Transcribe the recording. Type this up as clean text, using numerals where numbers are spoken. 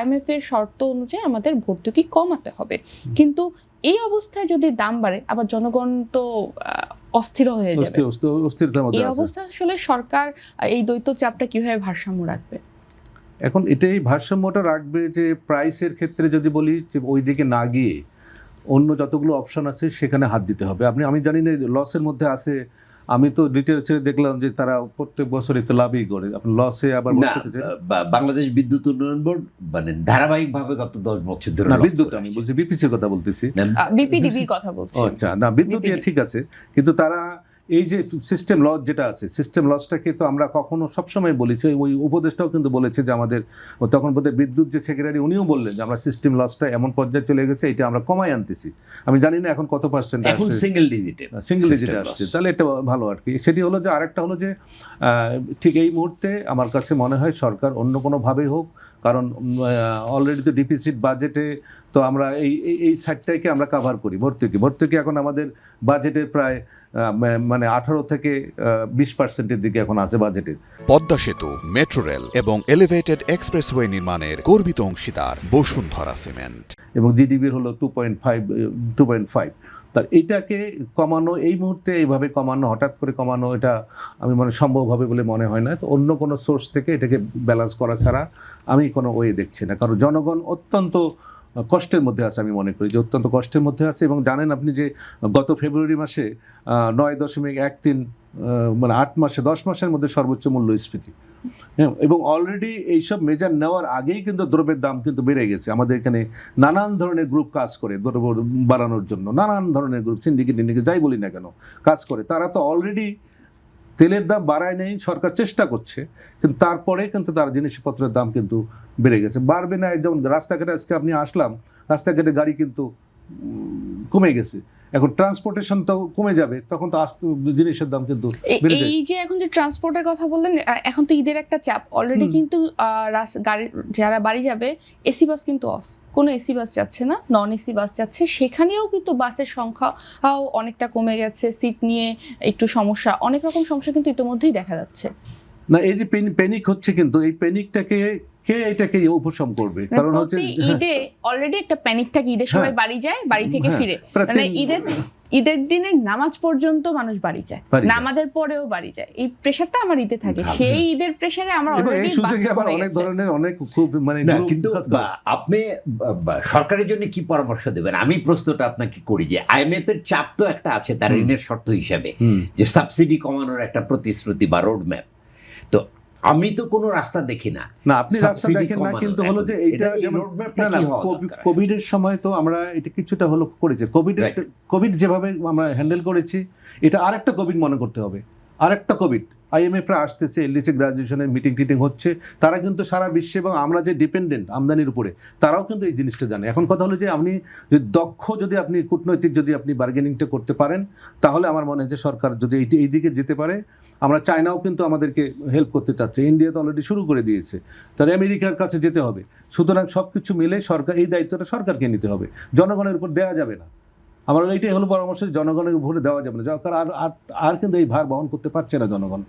IMF এর শর্ত অনুযায়ী আমাদের ভর্তুকি কমাতে হবে, কিন্তু এই অবস্থায় যদি দাম বাড়ে আবার জনগণ তো অস্থির হয়ে যাবে। এই অবস্থায় আসলে সরকার এই দ্বৈত চাপটা কিভাবে ভারসাম্য রাখবে? এখন এটাই ভারসাম্যটা রাখবে যে প্রাইসের ক্ষেত্রে যদি বলি যে ওই দিকে না গিয়ে অন্য যতগুলো অপশন আছে সেখানে হাত দিতে হবে। আমি জানি না লসের মধ্যে আছে, আমি তো ডিটেলসে দেখলাম যে তারা প্রত্যেক বছর এতে লাভই করে, আপনি লসে আবার বাংলাদেশ বিদ্যুৎ উন্নয়ন বোর্ড মানে ধারাবাহিকভাবে গত 10 বছর ধরে না, বিদ্যুৎ আমি বলছি, বিপিসির কথা বলতেছি, বিপিডিবির কথা বলছি। আচ্ছা, না বিদ্যুৎ ঠিক আছে, কিন্তু তারা এই যে সিস্টেম লস যেটা আছে, সিস্টেম লসটাকে তো আমরা কখনো সবসময় বলেছি, ওই উপদেষ্টাও কিন্তু বলেছে যে আমাদের তখন বোধহয় বিদ্যুৎ যে সেক্রেটারি উনিও বললেন যে আমরা সিস্টেম লসটা এমন পর্যায়ে চলে গেছে, এটা আমরা কমাই আনতেছি। আমি জানি না এখন কত পার্সেন্ট এখন সিঙ্গেল ডিজিটে আসছে, তাহলে এটা ভালো আর কি। সেটি হলো যে আরেকটা হলো যে ঠিক এই মুহূর্তে আমার কাছে মনে হয় সরকার অন্য কোনোভাবেই হোক, কারণ অলরেডি তো ডিফিসিট বাজেটে তো আমরা এই সাইডটাকে আমরা কাভার করি। ভর্তুকি এখন আমাদের বাজেটের প্রায় মানে 18 থেকে 20% দিকে এখন আছে বাজেটের। পদ্মা সেতু, মেট্রো রেল এবং এলিভেটেড এক্সপ্রেসওয়ে নির্মাণের গর্বিত অংশীদার বসুন্ধরা সিমেন্ট, এবং জিডিপির হলো 2.5। তার এইটাকে কমানো এই মুহূর্তে এইভাবে কমানো, হঠাৎ করে কমানো, এটা আমি সম্ভব হবে বলে মনে হয় না। তো অন্য কোনো সোর্স থেকে এটাকে ব্যালেন্স করা ছাড়া আমি কোনো ওয়ে দেখছি না, কারণ জনগণ অত্যন্ত কষ্টের মধ্যে আছে, আমি মনে করি যে অত্যন্ত কষ্টের মধ্যে আছে। এবং জানেন আপনি যে গত ফেব্রুয়ারি মাসে 9.13 মানে 8 মাসে 10 মাসের মধ্যে সর্বোচ্চ মূল্যস্ফীতি, হ্যাঁ, এবং অলরেডি এইসব মেজার নেওয়ার আগেই কিন্তু দ্রব্যের দাম কিন্তু বেড়ে গেছে। আমাদের এখানে নানান ধরনের গ্রুপ কাজ করে দ্রব্য বাড়ানোর জন্য, নানান ধরনের গ্রুপ, সিন্ডিকেট যাই বলি না কেন কাজ করে, তারা তো অলরেডি তেলের দাম বাড়ায় নেই, সরকার চেষ্টা করছে, কিন্তু তারপরে কিন্তু তার জিনিসপত্রের দাম কিন্তু বেড়ে গেছে। বাড়বে না, যেমন রাস্তাঘাটে আজকে আপনি আসলাম, রাস্তাঘাটে গাড়ি কিন্তু কমে গেছে, এখন ট্রান্সপোর্টেশন তো কমে যাবে, তখন তো জিনিসের দাম কিন্তু এই যে এখন যে ট্রান্সপোর্টের কথা বললেন, এখন তো ঈদের একটা চাপ অলরেডি, কিন্তু গাড়ি যারা বাড়ি যাবে এসি বাস কিন্তু অফ, কোনো এসি বাস যাচ্ছে না, নন এসি বাস যাচ্ছে। সেখানেও কিন্তু বাসের সংখ্যাও অনেকটা কমে গেছে, সিট নিয়ে একটু সমস্যা, অনেক রকম সমস্যা কিন্তু ইতিমধ্যেই দেখা যাচ্ছে। না, এই যে প্যানিক হচ্ছে, কিন্তু এই প্যানিকটাকে কে এটাকে উপশম করবে? কারণ হচ্ছে ঈদে অলরেডি একটা প্যানিক থাকে, ঈদের সময় বাড়ি যায়, বাড়ি থেকে ফিরে, মানে ঈদের দিনের নামাজ পর্যন্ত মানুষ বাড়ি যায়, নামাজের পরেও বাড়ি যায়, এই প্রেশারটা আমার ঈদে থাকে। সেই ঈদের প্রেশারে আমার অলরেডি অনেক ধরনের অনেক খুব মানে, কিন্তু আপনি সরকারের জন্য কি পরামর্শ দেবেন? আমি প্রশ্নটা আপনাকে করি যে IMF এর চাপ তো একটা আছে তার ঋণের শর্ত হিসাবে, যে সাবসিডি কমানোর একটা প্রতিশ্রুতি বা রোড ম্যাপ, তো আমি তো কোনো রাস্তা দেখি না। না, আপনি রাস্তা দেখেন না, কিন্তু হলো যে এইটা যেমন কোভিডের সময় তো আমরা এটা কিছুটা হলো করেছি, কোভিড যেভাবে আমরা হ্যান্ডেল করেছি, এটা আরেকটা কোভিড মনে করতে হবে, আরেকটা কোভিড। IMF রা আসতেছে, LDC গ্রাজুয়েশনের মিটিং হচ্ছে, তারা কিন্তু সারা বিশ্বে এবং আমরা যে ডিপেন্ডেন্ট আমদানির উপরে, তারাও কিন্তু এই জিনিসটা জানে। এখন কথা হলো যে আপনি যদি আপনি কূটনৈতিক যদি আপনি বার্গেনিংটা করতে পারেন, তাহলে আমার মনে হয় যে সরকার যদি এই দিকে যেতে পারে, আমরা চায়নাও কিন্তু আমাদেরকে হেল্প করতে চাচ্ছে, ইন্ডিয়া তো অলরেডি শুরু করে দিয়েছে, তাহলে আমেরিকার কাছে যেতে হবে। সুতরাং সব কিছু মিলে সরকার এই দায়িত্বটা সরকারকে নিতে হবে, জনগণের উপর দেওয়া যাবে না। আমার এইটাই হলো পরামর্শ, জনগণের উপরে দেওয়া যাবে না, আর কিন্তু এই ভার বহন করতে পারছে না জনগণ।